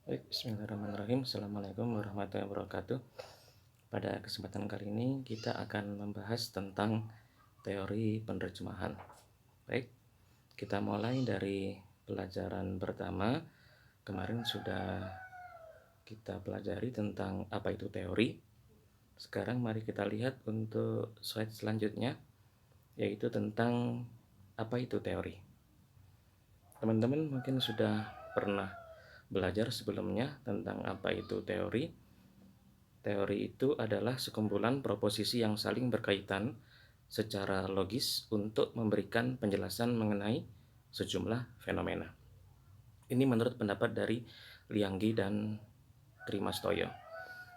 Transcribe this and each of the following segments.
Baik, bismillahirrahmanirrahim. Assalamualaikum warahmatullahi wabarakatuh. Pada kesempatan kali ini kita akan membahas tentang teori penerjemahan. Baik, kita mulai dari pelajaran pertama. Kemarin sudah kita pelajari tentang apa itu teori. Sekarang mari kita lihat untuk slide selanjutnya, yaitu tentang apa itu teori. Teman-teman mungkin sudah pernah belajar sebelumnya tentang apa itu teori. Teori itu adalah sekumpulan proposisi yang saling berkaitan secara logis untuk memberikan penjelasan mengenai sejumlah fenomena. Ini menurut pendapat dari Lianggi dan Krimastoyo.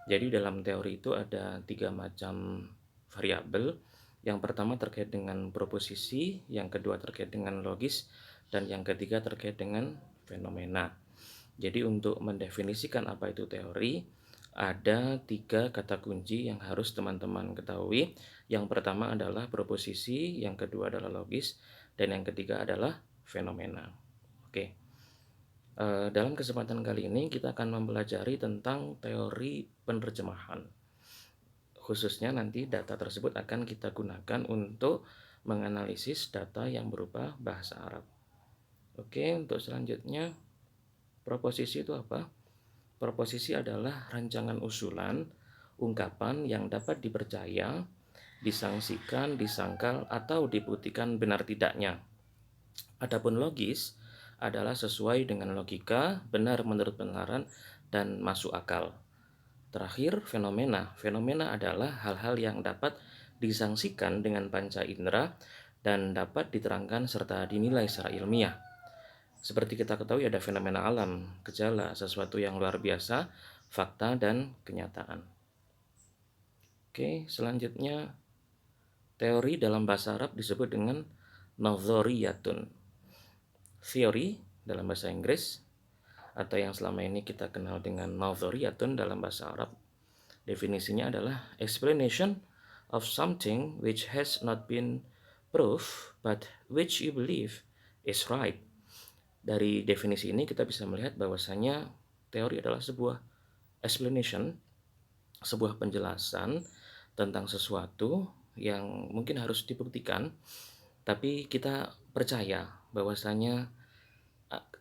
Jadi dalam teori itu ada 3 macam variabel. Yang pertama terkait dengan proposisi, yang kedua terkait dengan logis, dan yang ketiga terkait dengan fenomena. Jadi untuk mendefinisikan apa itu teori, ada 3 kata kunci yang harus teman-teman ketahui. Yang pertama adalah proposisi, yang kedua adalah logis, dan yang ketiga adalah fenomena. Oke. Dalam kesempatan kali ini kita akan mempelajari tentang teori penerjemahan. Khususnya nanti data tersebut akan kita gunakan untuk menganalisis data yang berupa bahasa Arab. Oke, untuk selanjutnya, proposisi itu apa? Proposisi adalah rancangan usulan, ungkapan yang dapat dipercaya, disangsikan, disangkal, atau dibuktikan benar tidaknya. Adapun logis adalah sesuai dengan logika, benar menurut penalaran, dan masuk akal. Terakhir, fenomena. Fenomena adalah hal-hal yang dapat disangsikan dengan panca indera dan dapat diterangkan serta dinilai secara ilmiah. Seperti kita ketahui ada fenomena alam, gejala, sesuatu yang luar biasa, fakta, dan kenyataan. Oke, selanjutnya teori dalam bahasa Arab disebut dengan nadhoriyatun. Theory dalam bahasa Inggris, atau yang selama ini kita kenal dengan nadhoriyatun dalam bahasa Arab, definisinya adalah explanation of something which has not been proved but which you believe is right. Dari definisi ini kita bisa melihat bahwasanya teori adalah sebuah explanation, sebuah penjelasan tentang sesuatu yang mungkin harus dibuktikan, tapi kita percaya bahwasanya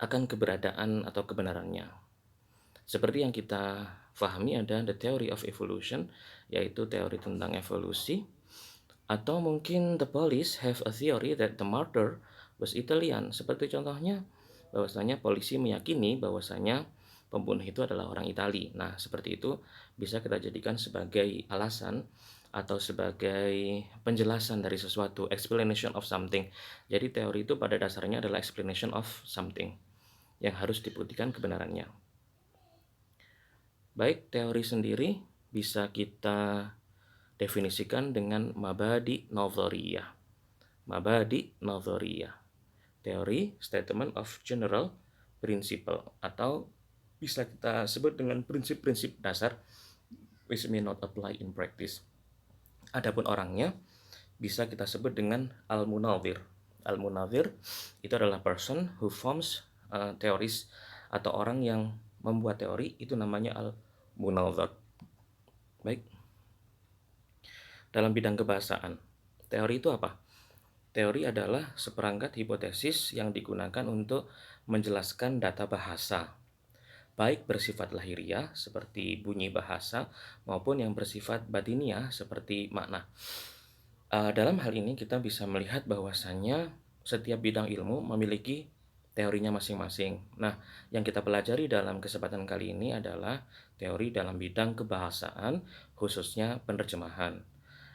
akan keberadaan atau kebenarannya. Seperti yang kita pahami ada the theory of evolution, yaitu teori tentang evolusi, atau mungkin the police have a theory that the murderer was Italian. Seperti contohnya bahwasanya polisi meyakini bahwasanya pembunuh itu adalah orang Itali. Nah, seperti itu bisa kita jadikan sebagai alasan atau sebagai penjelasan dari sesuatu, explanation of something. Jadi teori itu pada dasarnya adalah explanation of something yang harus dibuktikan kebenarannya. Baik, teori sendiri bisa kita definisikan dengan mabadi nadhariyah. Mabadi nadhariyah. Teori, statement of general principle, atau bisa kita sebut dengan prinsip-prinsip dasar which may not apply in practice. Adapun orangnya bisa kita sebut dengan al-munadhir. Al-munadhir itu adalah person who forms theories, atau orang yang membuat teori, itu namanya al-munadhir. Baik. Dalam bidang kebahasaan, teori itu apa? Teori adalah seperangkat hipotesis yang digunakan untuk menjelaskan data bahasa, baik bersifat lahiriah seperti bunyi bahasa maupun yang bersifat batiniah seperti makna. Dalam hal ini kita bisa melihat bahwasannya setiap bidang ilmu memiliki teorinya masing-masing. Nah, yang kita pelajari dalam kesempatan kali ini adalah teori dalam bidang kebahasaan, khususnya penerjemahan.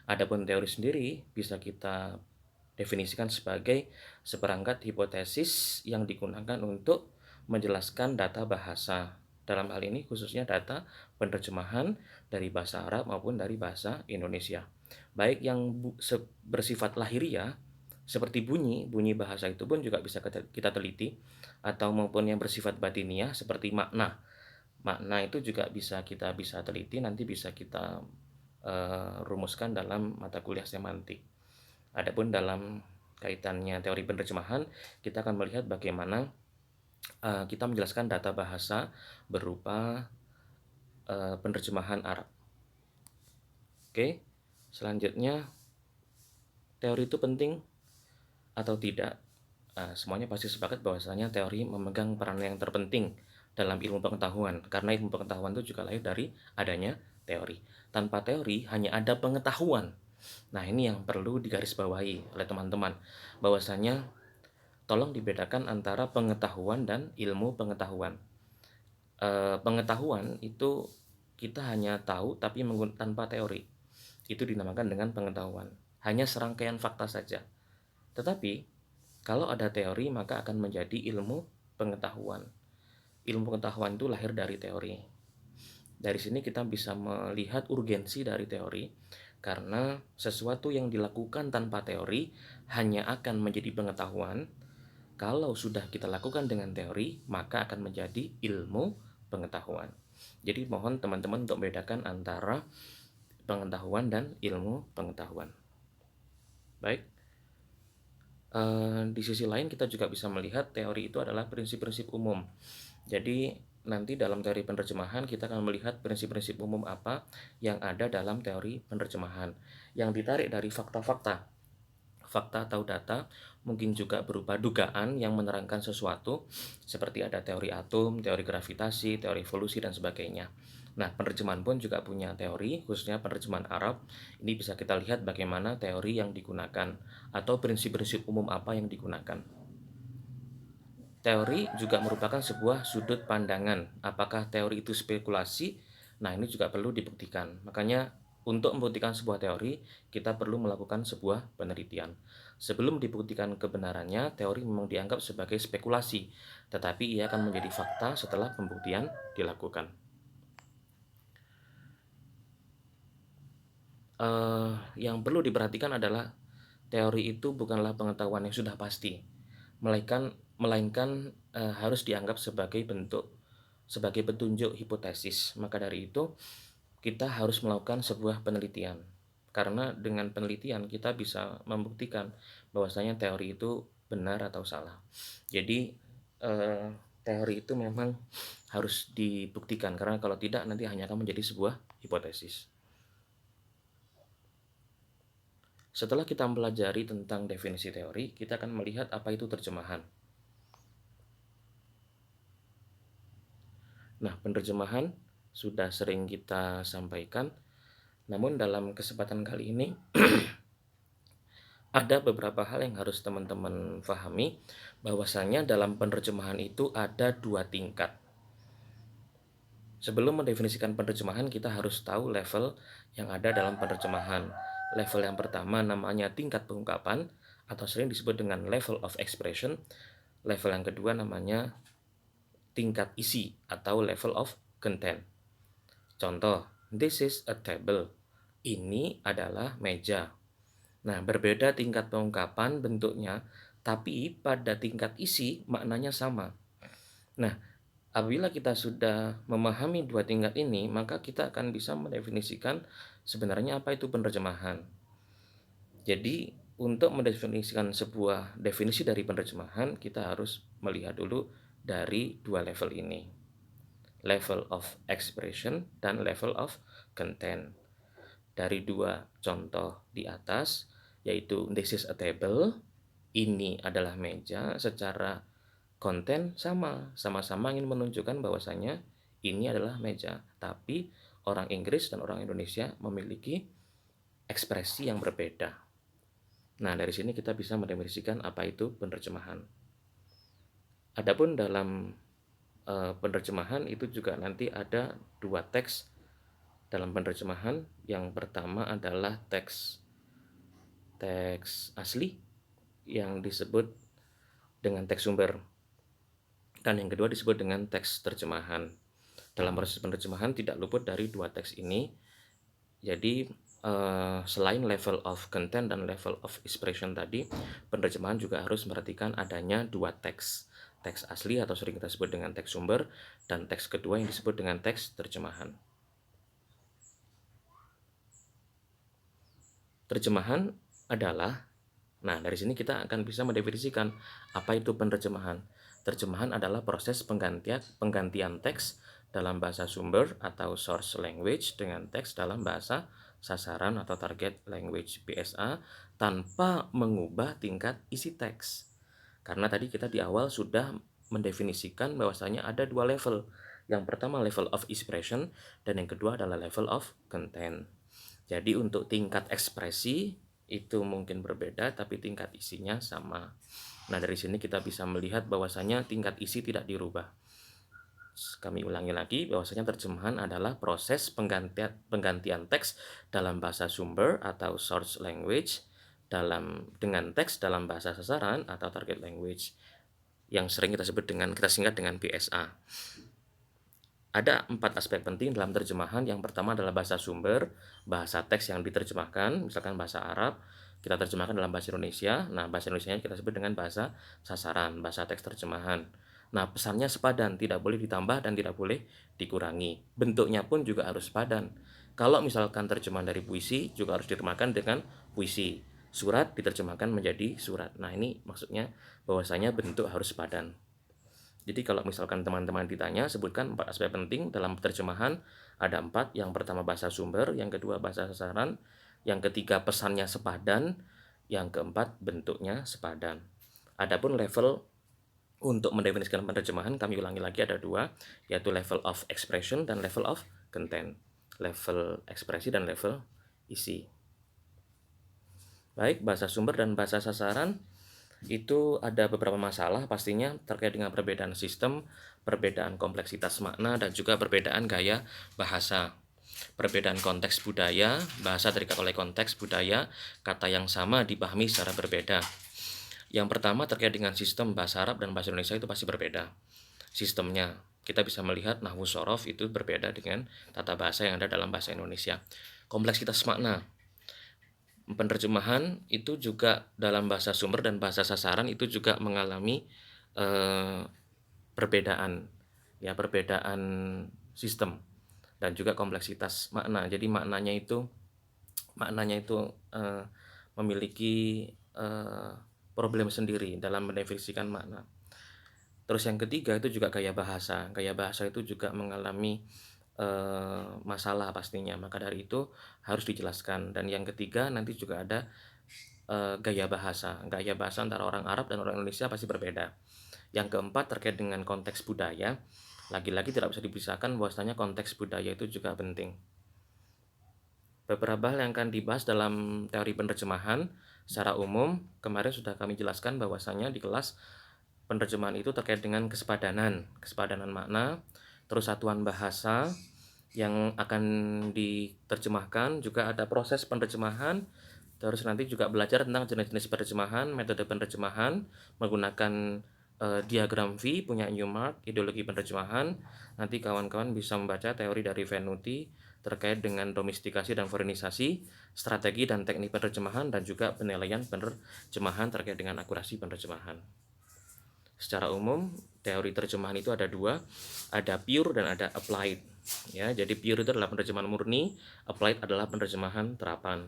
Adapun teori sendiri bisa kita definisikan sebagai seperangkat hipotesis yang digunakan untuk menjelaskan data bahasa. Dalam hal ini khususnya data penerjemahan dari bahasa Arab maupun dari bahasa Indonesia. Baik yang bersifat lahiriah seperti bunyi bahasa itu pun juga bisa kita teliti, atau maupun yang bersifat batiniah seperti makna. Makna itu juga bisa teliti, nanti bisa kita rumuskan dalam mata kuliah semantik. Adapun dalam kaitannya teori penerjemahan, kita akan melihat bagaimana kita menjelaskan data bahasa berupa penerjemahan Arab. Oke, selanjutnya teori itu penting atau tidak? Semuanya pasti sepakat bahwasanya teori memegang peran yang terpenting dalam ilmu pengetahuan, karena ilmu pengetahuan itu juga lahir dari adanya teori. Tanpa teori hanya ada pengetahuan. Nah, ini yang perlu digarisbawahi oleh teman-teman, bahwasanya tolong dibedakan antara pengetahuan dan ilmu pengetahuan. Pengetahuan itu kita hanya tahu tapi tanpa teori. Itu dinamakan dengan pengetahuan. Hanya serangkaian fakta saja. Tetapi kalau ada teori maka akan menjadi ilmu pengetahuan. Ilmu pengetahuan itu lahir dari teori. Dari sini kita bisa melihat urgensi dari teori, karena sesuatu yang dilakukan tanpa teori hanya akan menjadi pengetahuan. Kalau sudah kita lakukan dengan teori, maka akan menjadi ilmu pengetahuan. Jadi mohon teman-teman untuk membedakan antara pengetahuan dan ilmu pengetahuan. Baik. Di sisi lain kita juga bisa melihat teori itu adalah prinsip-prinsip umum. Jadi nanti dalam teori penerjemahan kita akan melihat prinsip-prinsip umum apa yang ada dalam teori penerjemahan yang ditarik dari fakta-fakta. Fakta atau data mungkin juga berupa dugaan yang menerangkan sesuatu, seperti ada teori atom, teori gravitasi, teori evolusi, dan sebagainya. Nah, penerjemahan pun juga punya teori, khususnya penerjemahan Arab. Ini bisa kita lihat bagaimana teori yang digunakan atau prinsip-prinsip umum apa yang digunakan. Teori juga merupakan sebuah sudut pandangan. Apakah teori itu spekulasi? Nah, ini juga perlu dibuktikan. Makanya untuk membuktikan sebuah teori, kita perlu melakukan sebuah penelitian. Sebelum dibuktikan kebenarannya, teori memang dianggap sebagai spekulasi, tetapi ia akan menjadi fakta setelah pembuktian dilakukan. Yang perlu diperhatikan adalah teori itu bukanlah pengetahuan yang sudah pasti, melainkan harus dianggap sebagai petunjuk hipotesis. Maka dari itu kita harus melakukan sebuah penelitian, karena dengan penelitian kita bisa membuktikan bahwasanya teori itu benar atau salah. Jadi teori itu memang harus dibuktikan, karena kalau tidak nanti hanya akan menjadi sebuah hipotesis. Setelah kita mempelajari tentang definisi teori, kita akan melihat apa itu terjemahan. Nah, penerjemahan sudah sering kita sampaikan, namun dalam kesempatan kali ini ada beberapa hal yang harus teman-teman pahami, bahwasanya dalam penerjemahan itu ada dua tingkat. Sebelum mendefinisikan penerjemahan, kita harus tahu level yang ada dalam penerjemahan. Level yang pertama namanya tingkat pengungkapan, atau sering disebut dengan level of expression. Level yang kedua namanya tingkat isi atau level of content. Contoh, this is a table. Ini adalah meja. Nah, berbeda tingkat pengungkapan bentuknya, tapi pada tingkat isi maknanya sama. Nah, apabila kita sudah memahami dua tingkat ini, maka kita akan bisa mendefinisikan sebenarnya apa itu penerjemahan. Jadi, untuk mendefinisikan sebuah definisi dari penerjemahan, kita harus melihat dulu dari dua level ini. Level of expression dan level of content. Dari dua contoh di atas, yaitu this is a table, ini adalah meja, secara konten sama-sama ingin menunjukkan bahwasanya ini adalah meja, tapi orang Inggris dan orang Indonesia memiliki ekspresi yang berbeda. Nah, dari sini kita bisa mendefinisikan apa itu penerjemahan. Adapun dalam penerjemahan itu juga nanti ada dua teks dalam penerjemahan. Yang pertama adalah teks asli yang disebut dengan teks sumber, dan yang kedua disebut dengan teks terjemahan. Dalam proses penerjemahan tidak luput dari dua teks ini. Jadi selain level of content dan level of expression tadi, penerjemahan juga harus memperhatikan adanya dua teks asli atau sering kita sebut dengan teks sumber, dan teks kedua yang disebut dengan teks terjemahan. Terjemahan adalah, nah dari sini kita akan bisa mendefinisikan apa itu penerjemahan. Terjemahan adalah proses penggantian teks dalam bahasa sumber atau source language dengan teks dalam bahasa sasaran atau target language (BSA) tanpa mengubah tingkat isi teks. Karena tadi kita di awal sudah mendefinisikan bahwasanya ada dua level. Yang pertama level of expression dan yang kedua adalah level of content. Jadi untuk tingkat ekspresi itu mungkin berbeda tapi tingkat isinya sama. Nah, dari sini kita bisa melihat bahwasanya tingkat isi tidak dirubah. Kami ulangi lagi bahwasanya terjemahan adalah proses penggantian teks dalam bahasa sumber atau source language dengan teks dalam bahasa sasaran atau target language yang sering kita singkat dengan BSA. Ada 4 aspek penting dalam terjemahan. Yang pertama adalah bahasa sumber, bahasa teks yang diterjemahkan, misalkan bahasa Arab, kita terjemahkan dalam bahasa Indonesia. Nah, bahasa Indonesianya kita sebut dengan bahasa sasaran, bahasa teks terjemahan. Nah, pesannya sepadan, tidak boleh ditambah dan tidak boleh dikurangi. Bentuknya pun juga harus sepadan. Kalau misalkan terjemahan dari puisi, juga harus diterjemahkan dengan puisi. Surat diterjemahkan menjadi surat. Nah, ini maksudnya bahwasanya bentuk harus sepadan. Jadi kalau misalkan teman-teman ditanya, sebutkan 4 aspek penting dalam terjemahan. Ada 4, yang pertama bahasa sumber, yang kedua bahasa sasaran, yang ketiga pesannya sepadan, yang keempat bentuknya sepadan. Adapun level untuk mendefinisikan penerjemahan, kami ulangi lagi ada 2, yaitu level of expression dan level of content. Level ekspresi dan level isi. Baik, bahasa sumber dan bahasa sasaran itu ada beberapa masalah pastinya terkait dengan perbedaan sistem, perbedaan kompleksitas makna, dan juga perbedaan gaya bahasa. Perbedaan konteks budaya, bahasa terikat oleh konteks budaya, kata yang sama dipahami secara berbeda. Yang pertama terkait dengan sistem bahasa Arab dan bahasa Indonesia itu pasti berbeda. Sistemnya, kita bisa melihat nahwu sorof itu berbeda dengan tata bahasa yang ada dalam bahasa Indonesia. Kompleksitas makna, penerjemahan itu juga dalam bahasa sumber dan bahasa sasaran itu juga mengalami perbedaan sistem dan juga kompleksitas makna. Jadi maknanya itu memiliki problem sendiri dalam mendefinisikan makna. Terus yang ketiga itu juga gaya bahasa. Gaya bahasa itu juga mengalami masalah pastinya, maka dari itu harus dijelaskan. Dan yang ketiga nanti juga ada gaya bahasa antara orang Arab dan orang Indonesia pasti berbeda. Yang keempat terkait dengan konteks budaya, lagi-lagi tidak bisa dipisahkan bahwasanya konteks budaya itu juga penting. Beberapa hal yang akan dibahas dalam teori penerjemahan secara umum kemarin sudah kami jelaskan bahwasanya di kelas penerjemahan itu terkait dengan kesepadanan makna, terus satuan bahasa yang akan diterjemahkan, juga ada proses penerjemahan, terus nanti juga belajar tentang jenis-jenis penerjemahan, metode penerjemahan, menggunakan diagram V punya Newmark, ideologi penerjemahan. Nanti kawan-kawan bisa membaca teori dari Venuti terkait dengan domestikasi dan forenisasi, strategi dan teknik penerjemahan, dan juga penilaian penerjemahan terkait dengan akurasi penerjemahan. Secara umum, teori terjemahan itu ada 2, ada pure dan ada applied. Ya, jadi pure itu adalah penerjemahan murni, applied adalah penerjemahan terapan.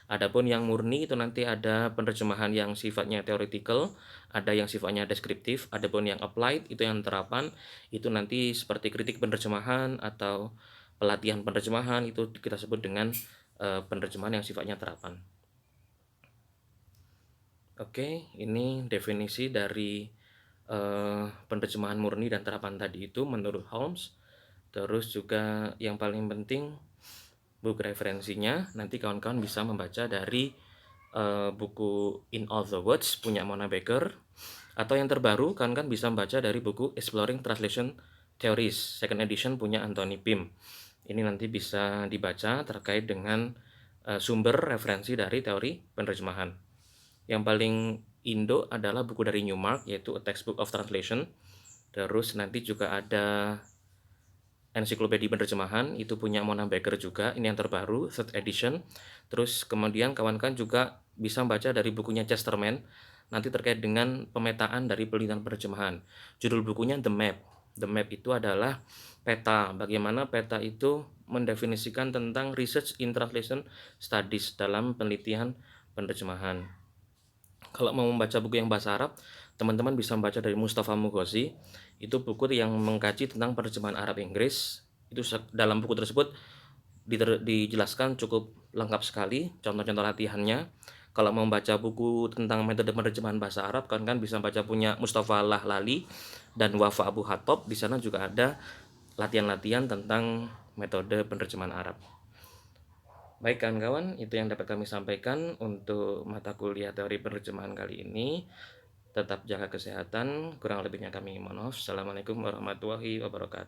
Adapun yang murni itu nanti ada penerjemahan yang sifatnya theoretical, ada yang sifatnya deskriptif. Adapun yang applied itu yang terapan, itu nanti seperti kritik penerjemahan atau pelatihan penerjemahan, itu kita sebut dengan penerjemahan yang sifatnya terapan. Oke, ini definisi dari penerjemahan murni dan terapan tadi itu menurut Holmes. Terus juga yang paling penting buku referensinya, nanti kawan-kawan bisa membaca dari buku In All the Words punya Mona Baker, atau yang terbaru kawan-kawan bisa membaca dari buku Exploring Translation Theories second edition punya Anthony Pym. Ini nanti bisa dibaca terkait dengan sumber referensi dari teori penerjemahan. Yang paling Indo adalah buku dari Newmark, yaitu A Textbook of Translation. Terus nanti juga ada ensiklopedia penerjemahan, itu punya Mona Baker juga, ini yang terbaru, third edition. Terus kemudian kawan-kawan juga bisa membaca dari bukunya Chesterman, nanti terkait dengan pemetaan dari penelitian penerjemahan. Judul bukunya The Map. The Map itu adalah peta, bagaimana peta itu mendefinisikan tentang research in translation studies dalam penelitian penerjemahan. Kalau mau membaca buku yang bahasa Arab, teman-teman bisa membaca dari Mustafa Mughozi. Itu buku yang mengkaji tentang penerjemahan Arab Inggris. Itu dalam buku tersebut dijelaskan cukup lengkap sekali contoh-contoh latihannya. Kalau mau membaca buku tentang metode penerjemahan bahasa Arab, kan bisa baca punya Mustafa Lahlali dan Wafa Abu Hattab. Di sana juga ada latihan-latihan tentang metode penerjemahan Arab. Baik kawan-kawan, itu yang dapat kami sampaikan untuk mata kuliah teori penerjemahan kali ini. Tetap jaga kesehatan, kurang lebihnya kami mohon maaf. Assalamualaikum warahmatullahi wabarakatuh.